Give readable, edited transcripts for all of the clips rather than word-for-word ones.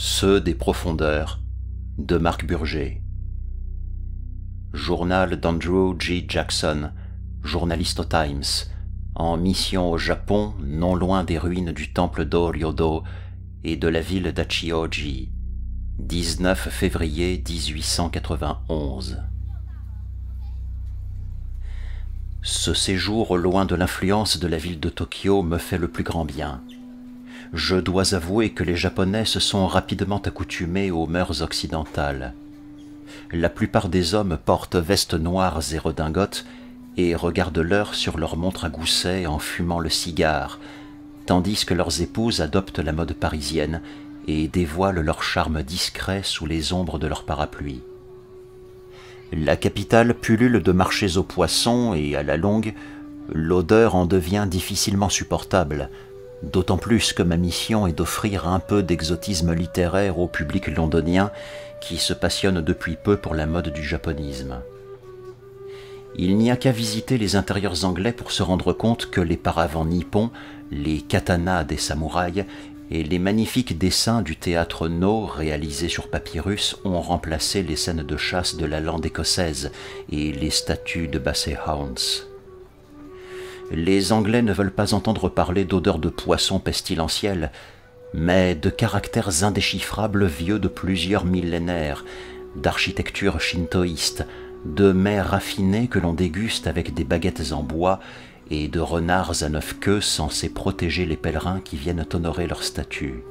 Ceux des profondeurs de Marc Burger. Journal d'Andrew G. Jackson, journaliste au Times, en mission au Japon, non loin des ruines du temple d'Oryodo et de la ville d'Achioji, 19 février 1891. Ce séjour loin de l'influence de la ville de Tokyo me fait le plus grand bien. Je dois avouer que les Japonais se sont rapidement accoutumés aux mœurs occidentales. La plupart des hommes portent vestes noires et redingotes et regardent l'heure sur leur montre à gousset en fumant le cigare, tandis que leurs épouses adoptent la mode parisienne et dévoilent leur charme discret sous les ombres de leur parapluie. La capitale pullule de marchés aux poissons et, à la longue, l'odeur en devient difficilement supportable, d'autant plus que ma mission est d'offrir un peu d'exotisme littéraire au public londonien qui se passionne depuis peu pour la mode du japonisme. Il n'y a qu'à visiter les intérieurs anglais pour se rendre compte que les paravents nippons, les katanas des samouraïs et les magnifiques dessins du théâtre No réalisés sur papyrus ont remplacé les scènes de chasse de la lande écossaise et les statues de Basset Hounds. Les Anglais ne veulent pas entendre parler d'odeurs de poissons pestilentiels, mais de caractères indéchiffrables vieux de plusieurs millénaires, d'architecture shintoïste, de mets raffinés que l'on déguste avec des baguettes en bois et de renards à 9 queues censés protéger les pèlerins qui viennent honorer leur statue.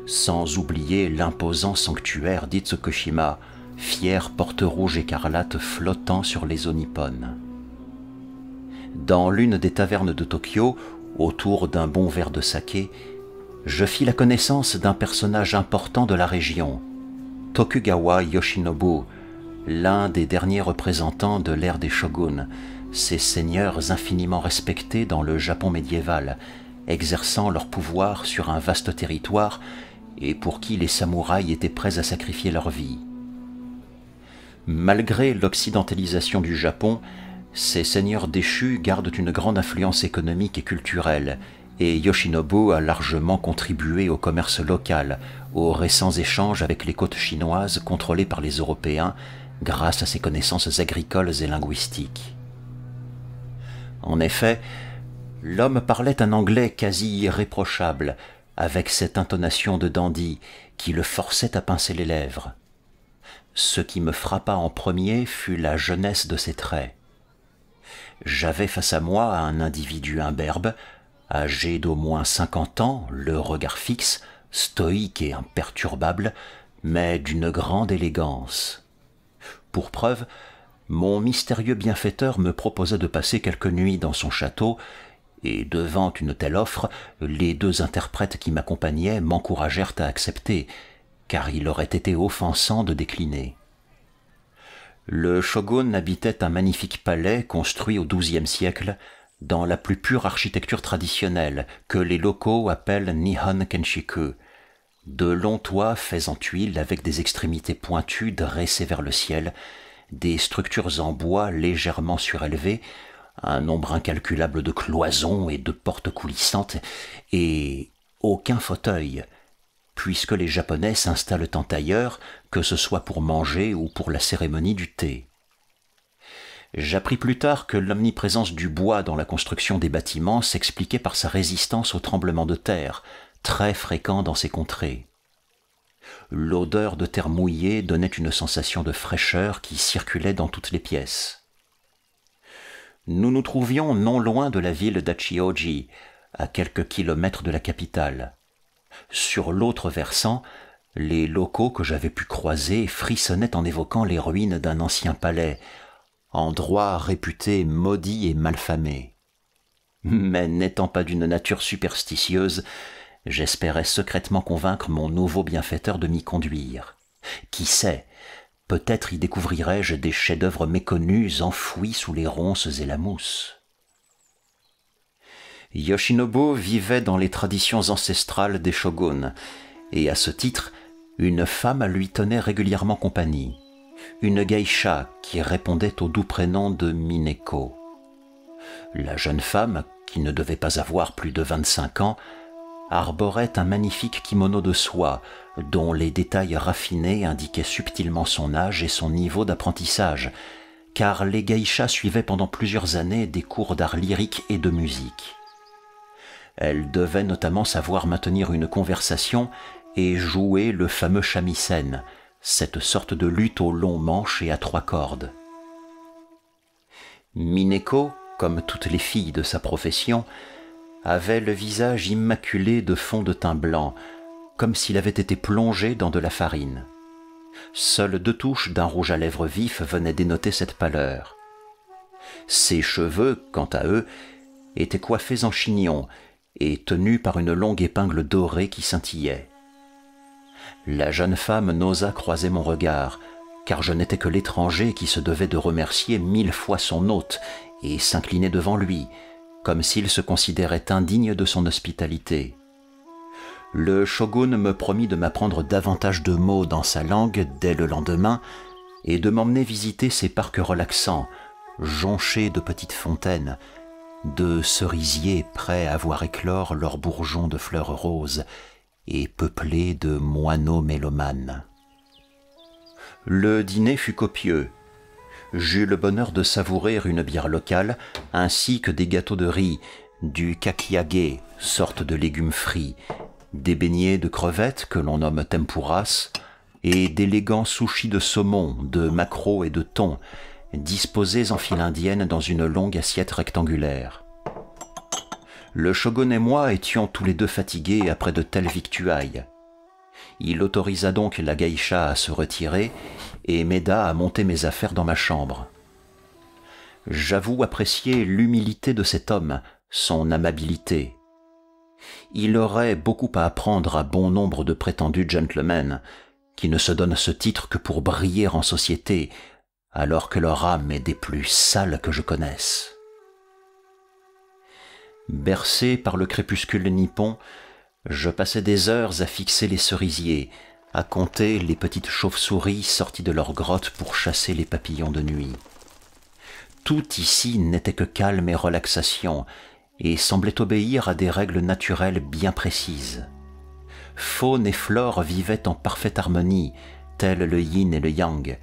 Sans oublier l'imposant sanctuaire d'Itsukushima, fière porte rouge écarlate flottant sur les eaux nippones. Dans l'une des tavernes de Tokyo, autour d'un bon verre de saké, je fis la connaissance d'un personnage important de la région, Tokugawa Yoshinobu, l'un des derniers représentants de l'ère des shoguns, ces seigneurs infiniment respectés dans le Japon médiéval, exerçant leur pouvoir sur un vaste territoire et pour qui les samouraïs étaient prêts à sacrifier leur vie. Malgré l'occidentalisation du Japon, ces seigneurs déchus gardent une grande influence économique et culturelle, et Yoshinobu a largement contribué au commerce local, aux récents échanges avec les côtes chinoises contrôlées par les Européens grâce à ses connaissances agricoles et linguistiques. En effet, l'homme parlait un anglais quasi irréprochable, avec cette intonation de dandy qui le forçait à pincer les lèvres. Ce qui me frappa en premier fut la jeunesse de ses traits. J'avais face à moi un individu imberbe, âgé d'au moins 50 ans, le regard fixe, stoïque et imperturbable, mais d'une grande élégance. Pour preuve, mon mystérieux bienfaiteur me proposa de passer quelques nuits dans son château, et devant une telle offre, les deux interprètes qui m'accompagnaient m'encouragèrent à accepter, car il aurait été offensant de décliner. Le shogun habitait un magnifique palais construit au XIIe siècle dans la plus pure architecture traditionnelle que les locaux appellent Nihon Kenshiku, de longs toits faits en tuiles avec des extrémités pointues dressées vers le ciel, des structures en bois légèrement surélevées, un nombre incalculable de cloisons et de portes coulissantes, et aucun fauteuil, puisque les Japonais s'installent en tailleur, que ce soit pour manger ou pour la cérémonie du thé. J'appris plus tard que l'omniprésence du bois dans la construction des bâtiments s'expliquait par sa résistance aux tremblements de terre, très fréquents dans ces contrées. L'odeur de terre mouillée donnait une sensation de fraîcheur qui circulait dans toutes les pièces. Nous nous trouvions non loin de la ville d'Achioji, à quelques kilomètres de la capitale. Sur l'autre versant, les locaux que j'avais pu croiser frissonnaient en évoquant les ruines d'un ancien palais, endroit réputé maudit et malfamé. Mais n'étant pas d'une nature superstitieuse, j'espérais secrètement convaincre mon nouveau bienfaiteur de m'y conduire. Qui sait, peut-être y découvrirais-je des chefs-d'œuvre méconnus enfouis sous les ronces et la mousse. Yoshinobu vivait dans les traditions ancestrales des shoguns, et à ce titre, une femme lui tenait régulièrement compagnie, une geisha qui répondait au doux prénom de Mineko. La jeune femme, qui ne devait pas avoir plus de 25 ans, arborait un magnifique kimono de soie, dont les détails raffinés indiquaient subtilement son âge et son niveau d'apprentissage, car les geishas suivaient pendant plusieurs années des cours d'art lyrique et de musique. Elle devait notamment savoir maintenir une conversation et jouer le fameux shamisen, cette sorte de luth au long manche et à 3 cordes. Mineko, comme toutes les filles de sa profession, avait le visage immaculé de fond de teint blanc, comme s'il avait été plongé dans de la farine. Seules 2 touches d'un rouge à lèvres vif venaient dénoter cette pâleur. Ses cheveux, quant à eux, étaient coiffés en chignon et tenus par une longue épingle dorée qui scintillait. La jeune femme n'osa croiser mon regard, car je n'étais que l'étranger qui se devait de remercier 1000 fois son hôte et s'incliner devant lui, comme s'il se considérait indigne de son hospitalité. Le shogun me promit de m'apprendre davantage de mots dans sa langue dès le lendemain et de m'emmener visiter ses parcs relaxants, jonchés de petites fontaines, de cerisiers prêts à voir éclore leurs bourgeons de fleurs roses et peuplés de moineaux mélomanes. Le dîner fut copieux. J'eus le bonheur de savourer une bière locale ainsi que des gâteaux de riz, du kakiage, sorte de légumes frits, des beignets de crevettes que l'on nomme tempuras, et d'élégants sushis de saumon, de maquereau et de thon, disposés en file indienne dans une longue assiette rectangulaire. Le shogun et moi étions tous les 2 fatigués après de telles victuailles. Il autorisa donc la geisha à se retirer et m'aida à monter mes affaires dans ma chambre. J'avoue apprécier l'humilité de cet homme, son amabilité. Il aurait beaucoup à apprendre à bon nombre de prétendus gentlemen, qui ne se donnent ce titre que pour briller en société, alors que leur âme est des plus sales que je connaisse. Bercé par le crépuscule nippon, je passais des heures à fixer les cerisiers, à compter les petites chauves-souris sorties de leur grotte pour chasser les papillons de nuit. Tout ici n'était que calme et relaxation, et semblait obéir à des règles naturelles bien précises. Faune et flore vivaient en parfaite harmonie, tels le yin et le yang,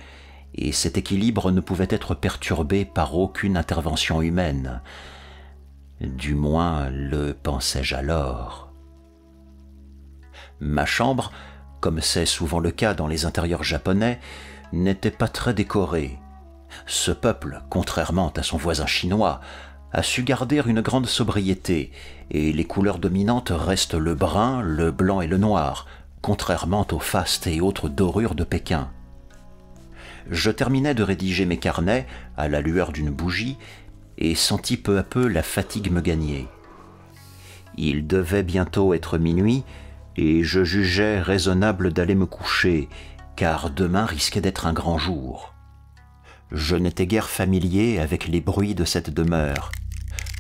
et cet équilibre ne pouvait être perturbé par aucune intervention humaine. Du moins le pensais-je alors. Ma chambre, comme c'est souvent le cas dans les intérieurs japonais, n'était pas très décorée. Ce peuple, contrairement à son voisin chinois, a su garder une grande sobriété, et les couleurs dominantes restent le brun, le blanc et le noir, contrairement aux fastes et autres dorures de Pékin. Je terminais de rédiger mes carnets à la lueur d'une bougie et sentis peu à peu la fatigue me gagner. Il devait bientôt être minuit et je jugeais raisonnable d'aller me coucher, car demain risquait d'être un grand jour. Je n'étais guère familier avec les bruits de cette demeure.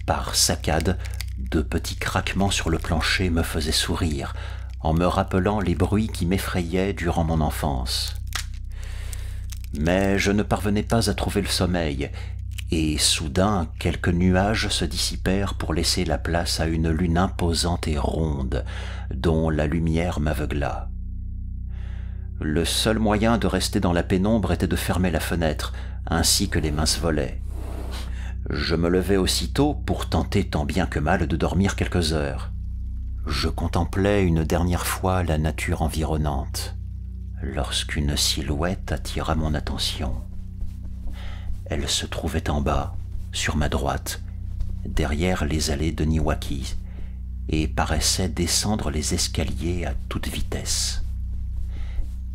Par saccades, de petits craquements sur le plancher me faisaient sourire, en me rappelant les bruits qui m'effrayaient durant mon enfance. Mais je ne parvenais pas à trouver le sommeil, et soudain quelques nuages se dissipèrent pour laisser la place à une lune imposante et ronde, dont la lumière m'aveugla. Le seul moyen de rester dans la pénombre était de fermer la fenêtre, ainsi que les minces volets. Je me levai aussitôt pour tenter tant bien que mal de dormir quelques heures. Je contemplais une dernière fois la nature environnante, lorsqu'une silhouette attira mon attention. Elle se trouvait en bas, sur ma droite, derrière les allées de Niwaki, et paraissait descendre les escaliers à toute vitesse.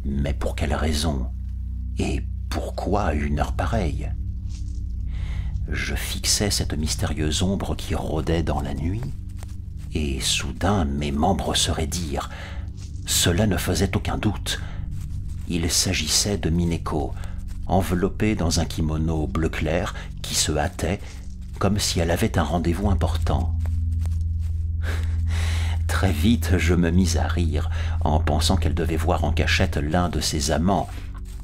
Mais pour quelle raison? Et pourquoi à une heure pareille? Je fixais cette mystérieuse ombre qui rôdait dans la nuit, et soudain mes membres se raidirent. Cela ne faisait aucun doute. Il s'agissait de Mineko, enveloppée dans un kimono bleu clair qui se hâtait comme si elle avait un rendez-vous important. Très vite, je me mis à rire en pensant qu'elle devait voir en cachette l'un de ses amants,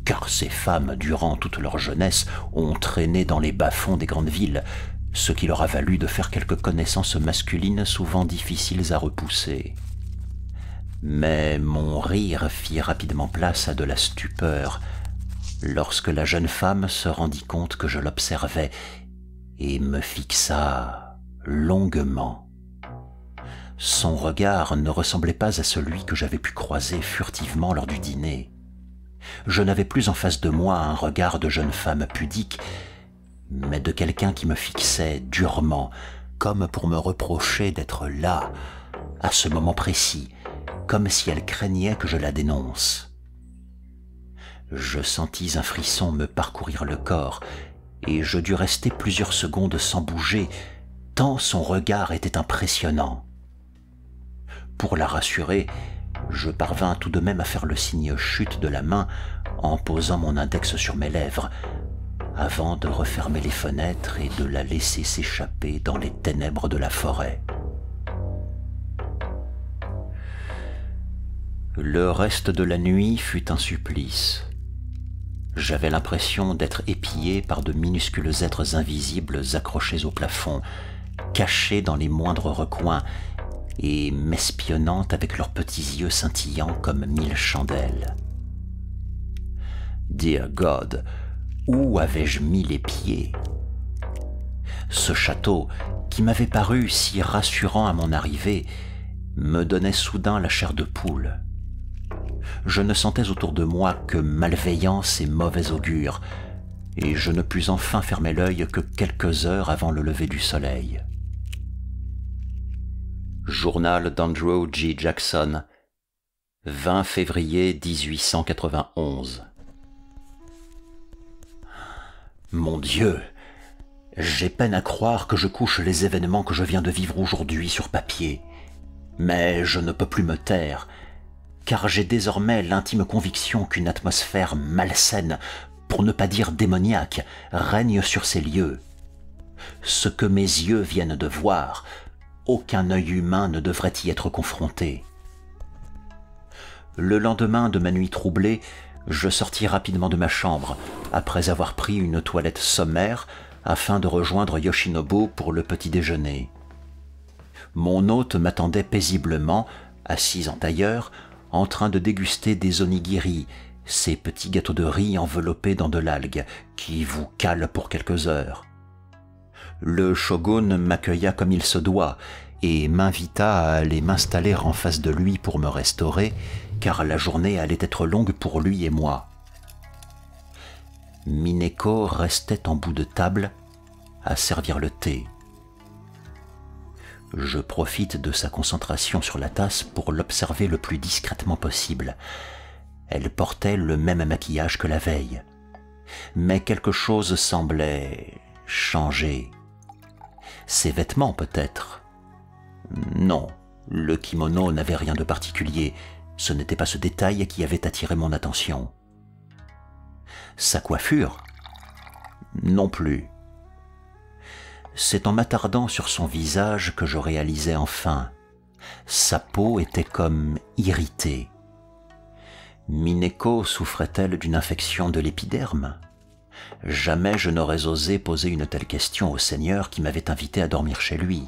car ces femmes, durant toute leur jeunesse, ont traîné dans les bas-fonds des grandes villes, ce qui leur a valu de faire quelques connaissances masculines souvent difficiles à repousser. Mais mon rire fit rapidement place à de la stupeur lorsque la jeune femme se rendit compte que je l'observais et me fixa longuement. Son regard ne ressemblait pas à celui que j'avais pu croiser furtivement lors du dîner. Je n'avais plus en face de moi un regard de jeune femme pudique, mais de quelqu'un qui me fixait durement, comme pour me reprocher d'être là, à ce moment précis, comme si elle craignait que je la dénonce. Je sentis un frisson me parcourir le corps, et je dus rester plusieurs secondes sans bouger, tant son regard était impressionnant. Pour la rassurer, je parvins tout de même à faire le signe chute de la main en posant mon index sur mes lèvres, avant de refermer les fenêtres et de la laisser s'échapper dans les ténèbres de la forêt. Le reste de la nuit fut un supplice. J'avais l'impression d'être épié par de minuscules êtres invisibles accrochés au plafond, cachés dans les moindres recoins et m'espionnant avec leurs petits yeux scintillants comme 1000 chandelles. Dear God, où avais-je mis les pieds? Ce château, qui m'avait paru si rassurant à mon arrivée, me donnait soudain la chair de poule. Je ne sentais autour de moi que malveillance et mauvais augure, et je ne pus enfin fermer l'œil que quelques heures avant le lever du soleil. Journal d'Andrew G. Jackson, 20 février 1891. Mon Dieu, j'ai peine à croire que je couche les événements que je viens de vivre aujourd'hui sur papier, mais je ne peux plus me taire, car j'ai désormais l'intime conviction qu'une atmosphère malsaine, pour ne pas dire démoniaque, règne sur ces lieux. Ce que mes yeux viennent de voir, aucun œil humain ne devrait y être confronté. Le lendemain de ma nuit troublée, je sortis rapidement de ma chambre, après avoir pris une toilette sommaire, afin de rejoindre Yoshinobu pour le petit déjeuner. Mon hôte m'attendait paisiblement, assis en tailleur, en train de déguster des onigiri, ces petits gâteaux de riz enveloppés dans de l'algue, qui vous calent pour quelques heures. Le shogun m'accueilla comme il se doit et m'invita à aller m'installer en face de lui pour me restaurer, car la journée allait être longue pour lui et moi. Mineko restait en bout de table à servir le thé. Je profite de sa concentration sur la tasse pour l'observer le plus discrètement possible. Elle portait le même maquillage que la veille, mais quelque chose semblait changer. Ses vêtements peut-être. Non, le kimono n'avait rien de particulier, ce n'était pas ce détail qui avait attiré mon attention. Sa coiffure? Non plus. C'est en m'attardant sur son visage que je réalisais enfin. Sa peau était comme irritée. Mineko souffrait-elle d'une infection de l'épiderme? Jamais je n'aurais osé poser une telle question au seigneur qui m'avait invité à dormir chez lui.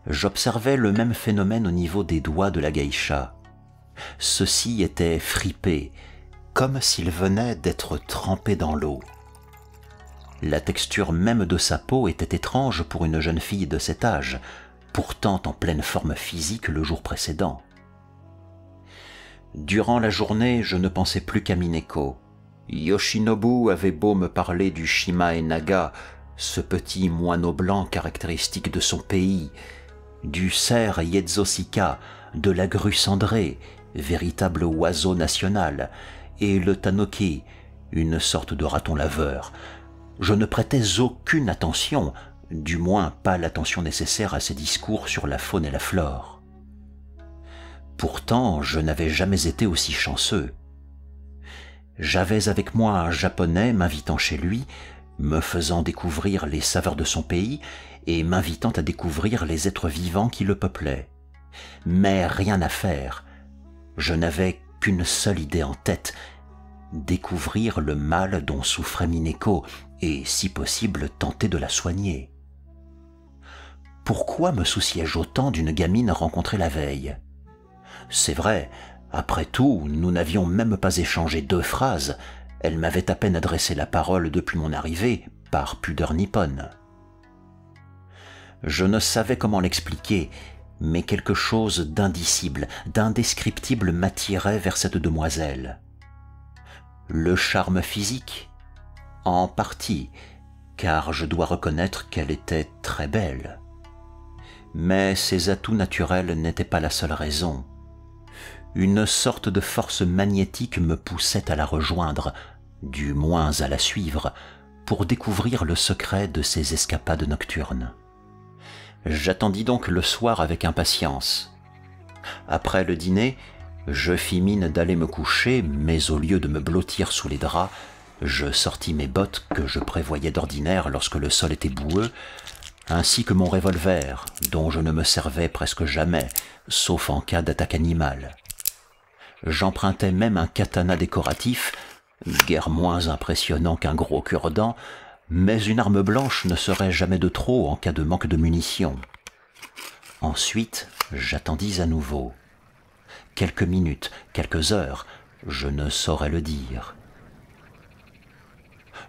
J'observais le même phénomène au niveau des doigts de la geisha. Ceux-ci étaient fripés, comme s'ils venaient d'être trempés dans l'eau. La texture même de sa peau était étrange pour une jeune fille de cet âge, pourtant en pleine forme physique le jour précédent. Durant la journée, je ne pensais plus qu'à Mineko. Yoshinobu avait beau me parler du Shimae Naga, ce petit moineau blanc caractéristique de son pays, du cerf Yedzosika, de la grue cendrée, véritable oiseau national, et le tanuki, une sorte de raton laveur. Je ne prêtais aucune attention, du moins pas l'attention nécessaire à ses discours sur la faune et la flore. Pourtant, je n'avais jamais été aussi chanceux. J'avais avec moi un Japonais m'invitant chez lui, me faisant découvrir les saveurs de son pays et m'invitant à découvrir les êtres vivants qui le peuplaient. Mais rien à faire. Je n'avais qu'une seule idée en tête, découvrir le mal dont souffrait Mineko et, si possible, tenter de la soigner. Pourquoi me souciais-je autant d'une gamine rencontrée la veille? C'est vrai, après tout, nous n'avions même pas échangé 2 phrases. Elle m'avait à peine adressé la parole depuis mon arrivée, par pudeur nippone. Je ne savais comment l'expliquer, mais quelque chose d'indicible, d'indescriptible m'attirait vers cette demoiselle. Le charme physique? En partie, car je dois reconnaître qu'elle était très belle. Mais ses atouts naturels n'étaient pas la seule raison. Une sorte de force magnétique me poussait à la rejoindre, du moins à la suivre, pour découvrir le secret de ses escapades nocturnes. J'attendis donc le soir avec impatience. Après le dîner, je fis mine d'aller me coucher, mais au lieu de me blottir sous les draps, je sortis mes bottes que je prévoyais d'ordinaire lorsque le sol était boueux, ainsi que mon revolver, dont je ne me servais presque jamais, sauf en cas d'attaque animale. J'empruntais même un katana décoratif, guère moins impressionnant qu'un gros cure-dent, mais une arme blanche ne serait jamais de trop en cas de manque de munitions. Ensuite, j'attendis à nouveau. Quelques minutes, quelques heures, je ne saurais le dire.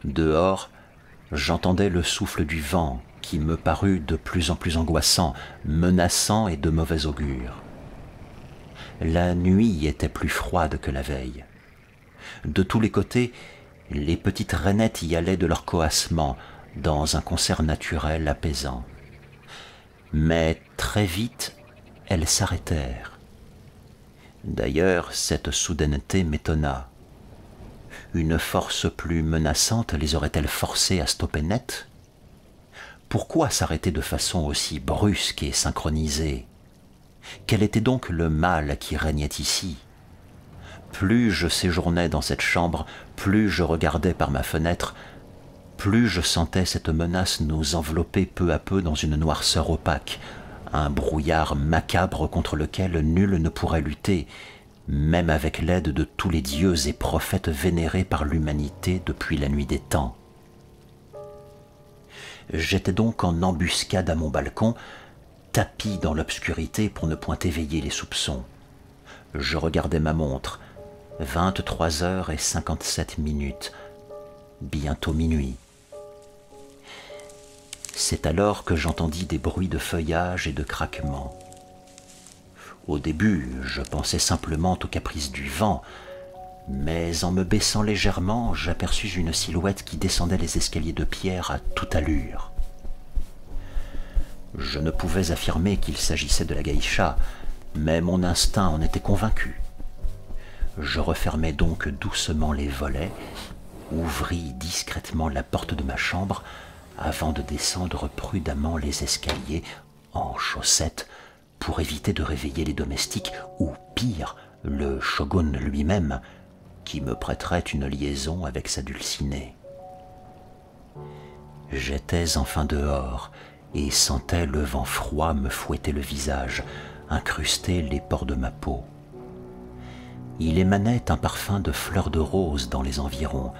Dehors, j'entendais le souffle du vent qui me parut de plus en plus angoissant, menaçant et de mauvais augure. La nuit était plus froide que la veille. De tous les côtés, les petites rainettes y allaient de leur coassement dans un concert naturel apaisant. Mais très vite, elles s'arrêtèrent. D'ailleurs, cette soudaineté m'étonna. Une force plus menaçante les aurait-elle forcées à stopper net? Pourquoi s'arrêter de façon aussi brusque et synchronisée? Quel était donc le mal qui régnait ici? Plus je séjournais dans cette chambre, plus je regardais par ma fenêtre, plus je sentais cette menace nous envelopper peu à peu dans une noirceur opaque, un brouillard macabre contre lequel nul ne pourrait lutter, même avec l'aide de tous les dieux et prophètes vénérés par l'humanité depuis la nuit des temps. J'étais donc en embuscade à mon balcon, tapi dans l'obscurité pour ne point éveiller les soupçons. Je regardais ma montre, 23h57, bientôt minuit. C'est alors que j'entendis des bruits de feuillage et de craquements. Au début, je pensais simplement aux caprices du vent, mais en me baissant légèrement, j'aperçus une silhouette qui descendait les escaliers de pierre à toute allure. Je ne pouvais affirmer qu'il s'agissait de la geisha, mais mon instinct en était convaincu. Je refermai donc doucement les volets, ouvris discrètement la porte de ma chambre avant de descendre prudemment les escaliers en chaussettes pour éviter de réveiller les domestiques ou, pire, le shogun lui-même, qui me prêterait une liaison avec sa dulcinée. J'étais enfin dehors et sentais le vent froid me fouetter le visage, incruster les pores de ma peau. Il émanait un parfum de fleurs de rose dans les environs,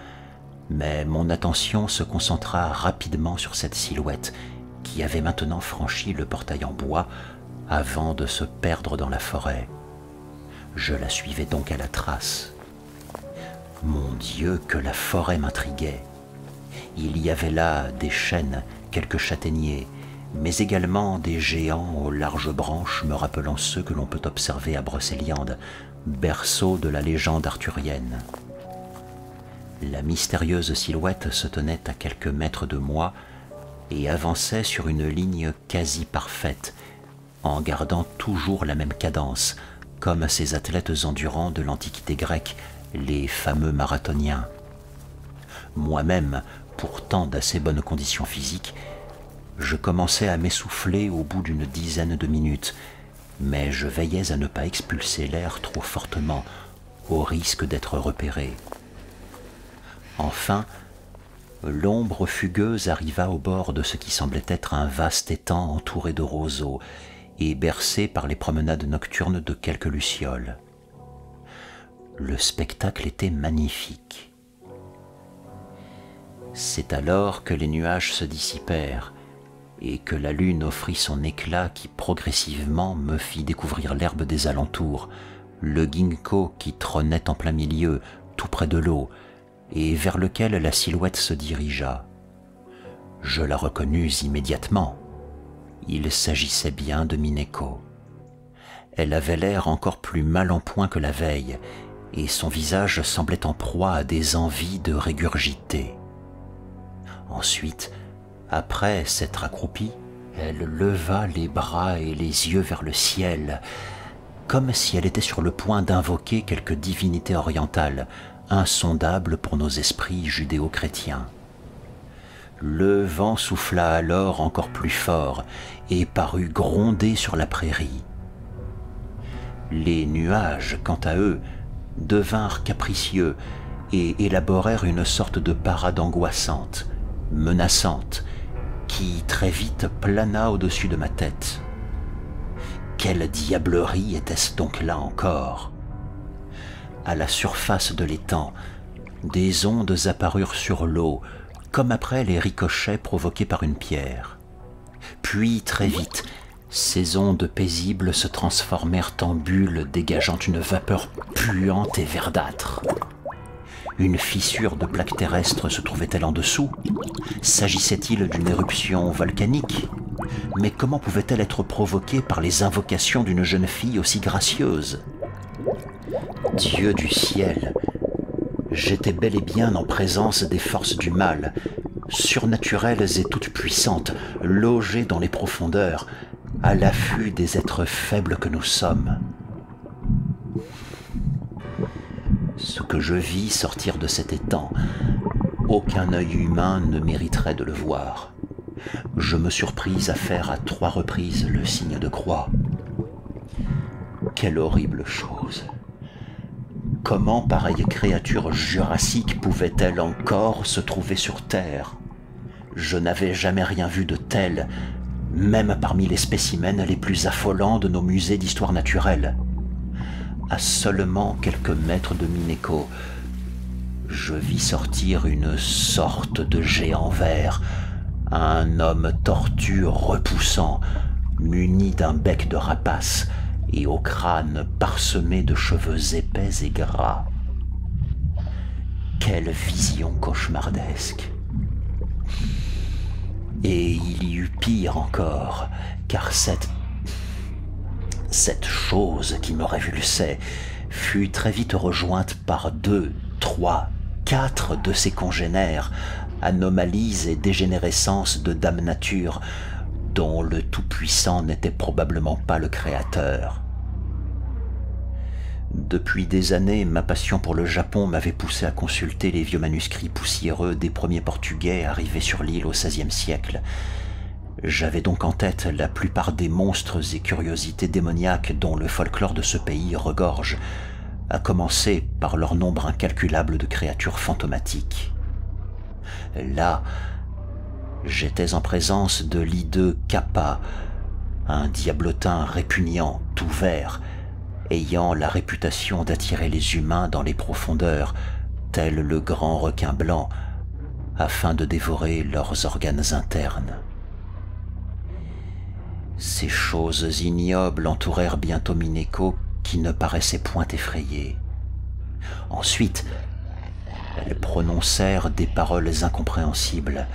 mais mon attention se concentra rapidement sur cette silhouette qui avait maintenant franchi le portail en bois avant de se perdre dans la forêt. Je la suivais donc à la trace. Mon Dieu, que la forêt m'intriguait! Il y avait là des chênes, quelques châtaigniers, mais également des géants aux larges branches me rappelant ceux que l'on peut observer à Brocéliande, berceau de la légende arthurienne. La mystérieuse silhouette se tenait à quelques mètres de moi et avançait sur une ligne quasi parfaite, en gardant toujours la même cadence, comme ces athlètes endurants de l'Antiquité grecque, les fameux marathoniens. Moi-même, pourtant d'assez bonnes conditions physiques, je commençais à m'essouffler au bout d'une dizaine de minutes, mais je veillais à ne pas expulser l'air trop fortement, au risque d'être repéré. Enfin, l'ombre fugueuse arriva au bord de ce qui semblait être un vaste étang entouré de roseaux et bercé par les promenades nocturnes de quelques lucioles. Le spectacle était magnifique. C'est alors que les nuages se dissipèrent et que la lune offrit son éclat qui progressivement me fit découvrir l'herbe des alentours, le ginkgo qui trônait en plein milieu, tout près de l'eau, et vers lequel la silhouette se dirigea. Je la reconnus immédiatement. Il s'agissait bien de Mineko. Elle avait l'air encore plus mal en point que la veille, et son visage semblait en proie à des envies de régurgiter. Ensuite, après s'être accroupie, elle leva les bras et les yeux vers le ciel, comme si elle était sur le point d'invoquer quelque divinité orientale, insondable pour nos esprits judéo-chrétiens. Le vent souffla alors encore plus fort et parut gronder sur la prairie. Les nuages, quant à eux, devinrent capricieux et élaborèrent une sorte de parade angoissante, menaçante, qui très vite plana au-dessus de ma tête. Quelle diablerie était-ce donc là encore? À la surface de l'étang, des ondes apparurent sur l'eau, comme après les ricochets provoqués par une pierre. Puis, très vite, ces ondes paisibles se transformèrent en bulles dégageant une vapeur puante et verdâtre. Une fissure de plaque terrestre se trouvait-elle en dessous? S'agissait-il d'une éruption volcanique? Mais comment pouvait-elle être provoquée par les invocations d'une jeune fille aussi gracieuse? Dieu du ciel! J'étais bel et bien en présence des forces du mal, surnaturelles et toutes puissantes, logées dans les profondeurs, à l'affût des êtres faibles que nous sommes. Ce que je vis sortir de cet étang, aucun œil humain ne mériterait de le voir. Je me surpris à faire à 3 reprises le signe de croix. Quelle horrible chose! Comment pareille créature jurassique pouvait-elle encore se trouver sur Terre? Je n'avais jamais rien vu de tel, même parmi les spécimens les plus affolants de nos musées d'histoire naturelle. À seulement quelques mètres de Mineko, je vis sortir une sorte de géant vert, un homme tortue repoussant, muni d'un bec de rapace et au crâne parsemé de cheveux épais et gras. Quelle vision cauchemardesque! Et il y eut pire encore, car cette chose qui me révulsait fut très vite rejointe par 2, 3, 4 de ses congénères, anomalies et dégénérescences de Dame Nature, dont le Tout-Puissant n'était probablement pas le créateur. Depuis des années, ma passion pour le Japon m'avait poussé à consulter les vieux manuscrits poussiéreux des premiers Portugais arrivés sur l'île au XVIe siècle. J'avais donc en tête la plupart des monstres et curiosités démoniaques dont le folklore de ce pays regorge, à commencer par leur nombre incalculable de créatures fantomatiques. Là, j'étais en présence de l'hideux Kappa, un diablotin répugnant, tout vert, ayant la réputation d'attirer les humains dans les profondeurs, tel le grand requin blanc, afin de dévorer leurs organes internes. Ces choses ignobles entourèrent bientôt Mineko, qui ne paraissait point effrayée. Ensuite, elles prononcèrent des paroles incompréhensibles,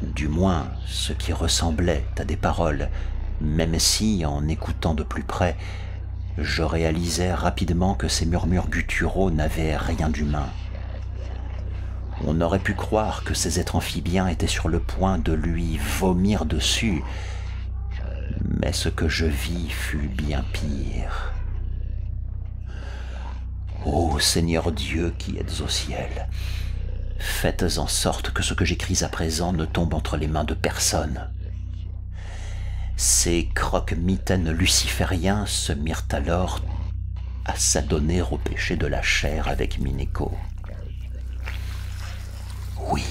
du moins ce qui ressemblait à des paroles, même si, en écoutant de plus près, je réalisais rapidement que ces murmures gutturaux n'avaient rien d'humain. On aurait pu croire que ces êtres amphibiens étaient sur le point de lui vomir dessus, mais ce que je vis fut bien pire. Ô Seigneur Dieu qui êtes au ciel, faites en sorte que ce que j'écris à présent ne tombe entre les mains de personne. Ces croque-mitaines lucifériens se mirent alors à s'adonner au péché de la chair avec Mineko. Oui,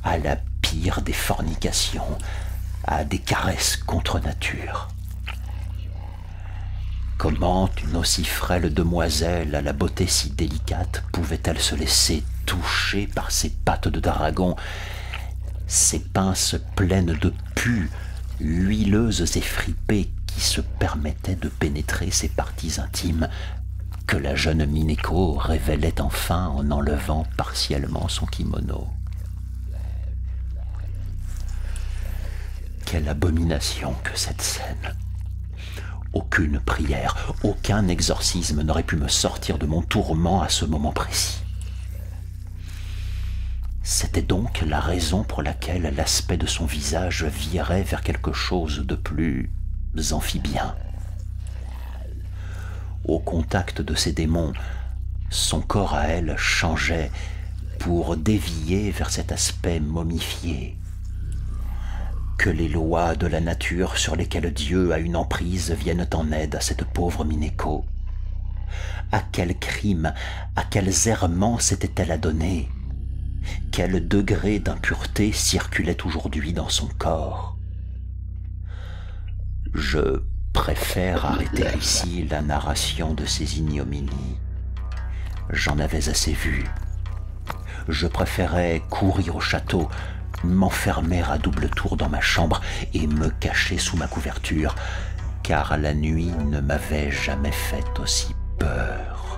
à la pire des fornications, à des caresses contre nature. Comment une aussi frêle demoiselle à la beauté si délicate pouvait-elle se laisser toucher par ces pattes de dragon ces pinces pleines de pus, huileuses et fripées, qui se permettaient de pénétrer ses parties intimes, que la jeune Mineko révélait enfin en enlevant partiellement son kimono. Quelle abomination que cette scène! Aucune prière, aucun exorcisme n'aurait pu me sortir de mon tourment à ce moment précis. C'était donc la raison pour laquelle l'aspect de son visage virait vers quelque chose de plus amphibien. Au contact de ces démons, son corps à elle changeait pour dévier vers cet aspect momifié. Que les lois de la nature sur lesquelles Dieu a une emprise viennent en aide à cette pauvre Mineko. À quel crime, à quels errements s'était-elle adonnée? Quel degré d'impureté circulait aujourd'hui dans son corps? Je préfère arrêter ici la narration de ces ignominies. J'en avais assez vu. Je préférais courir au château, m'enfermer à double tour dans ma chambre et me cacher sous ma couverture, car la nuit ne m'avait jamais fait aussi peur.